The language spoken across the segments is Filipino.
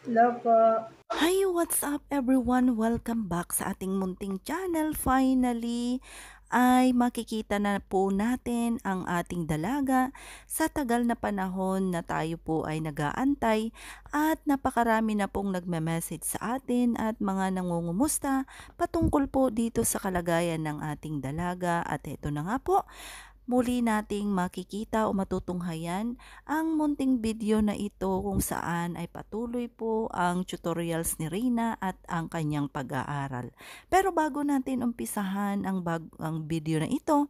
Hello po. Hi, what's up everyone? Welcome back sa ating munting channel. Finally, ay makikita na po natin ang ating dalaga sa tagal na panahon na tayo po ay nag-aantay at napakarami na pong nagme-message sa atin at mga nangungumusta patungkol po dito sa kalagayan ng ating dalaga at ito na nga po. Muli nating makikita o matutunghayan ang munting video na ito kung saan ay patuloy po ang tutorials ni Rina at ang kanyang pag-aaral. Pero bago natin umpisahan ang video na ito,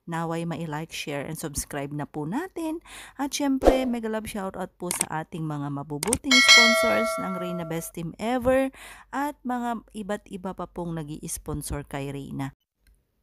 naway ma-like, share, and subscribe na po natin. At syempre, mega love shoutout po sa ating mga mabubuting sponsors ng Rina Best Team Ever at mga iba't iba pa pong nag sponsor kay Rina.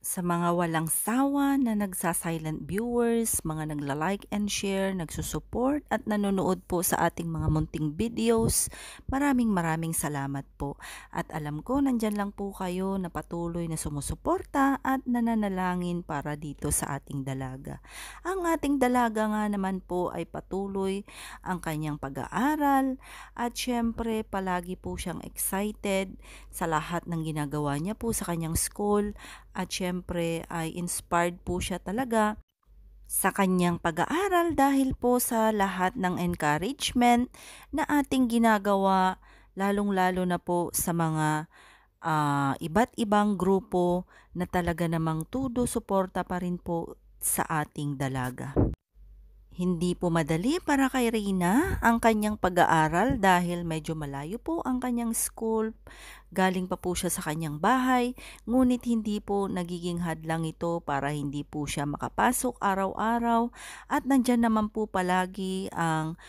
Sa mga walang sawa na nagsa-silent viewers, mga nagla-like and share, nagsusupport at nanonood po sa ating mga munting videos, maraming salamat po. At alam ko nandyan lang po kayo na patuloy na sumusuporta at nananalangin para dito sa ating dalaga. Ang ating dalaga nga naman po ay patuloy ang kanyang pag-aaral at syempre palagi po siyang excited sa lahat ng ginagawa niya po sa kanyang school. At syempre ay inspired po siya talaga sa kanyang pag-aaral dahil po sa lahat ng encouragement na ating ginagawa, lalong-lalo na po sa mga iba't ibang grupo na talaga namang tudo suporta pa rin po sa ating dalaga. Hindi po madali para kay Rina ang kanyang pag-aaral dahil medyo malayo po ang kanyang school. Galing pa po siya sa kanyang bahay, ngunit hindi po nagiging hadlang ito para hindi po siya makapasok araw-araw at nandyan naman po palagi ang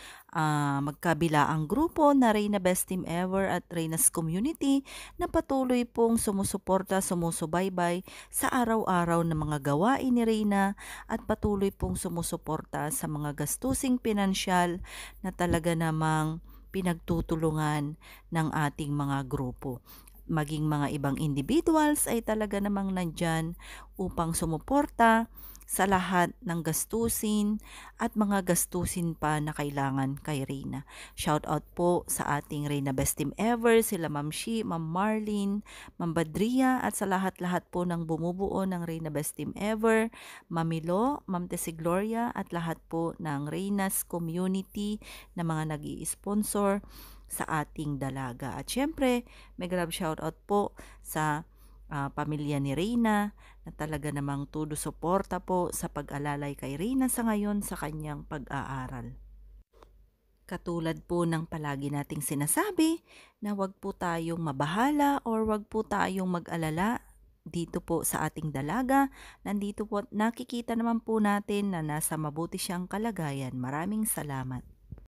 magkabilaang grupo na Reyna Best Team Ever at Reyna's Community na patuloy pong sumusuporta, sumusubaybay sa araw-araw na mga gawain ni Reyna at patuloy pong sumusuporta sa mga gastusing pinansyal na talaga namang pinagtutulungan ng ating mga grupo. Maging mga ibang individuals ay talaga namang nandyan upang sumuporta sa lahat ng gastusin at mga gastusin pa na kailangan kay Reyna. Shout out po sa ating Reyna Best Team Ever, sila Ma'am Shi, Ma'am Marlene, Ma'am Badria at sa lahat-lahat po ng bumubuo ng Reyna Best Team Ever, Mamilo, Ma'am Tessie Gloria at lahat po ng Reyna's Community na mga nag-i-sponsor sa ating dalaga. At syempre, may grab shoutout po sa pamilya ni Reyna na talaga namang tudo suporta po sa pag-alalay kay Reyna sa ngayon sa kanyang pag-aaral. Katulad po ng palagi nating sinasabi na wag po tayong mabahala or wag po tayong mag-alala dito po sa ating dalaga. Nandito po nakikita naman po natin na nasa mabuti siyang kalagayan. Maraming salamat.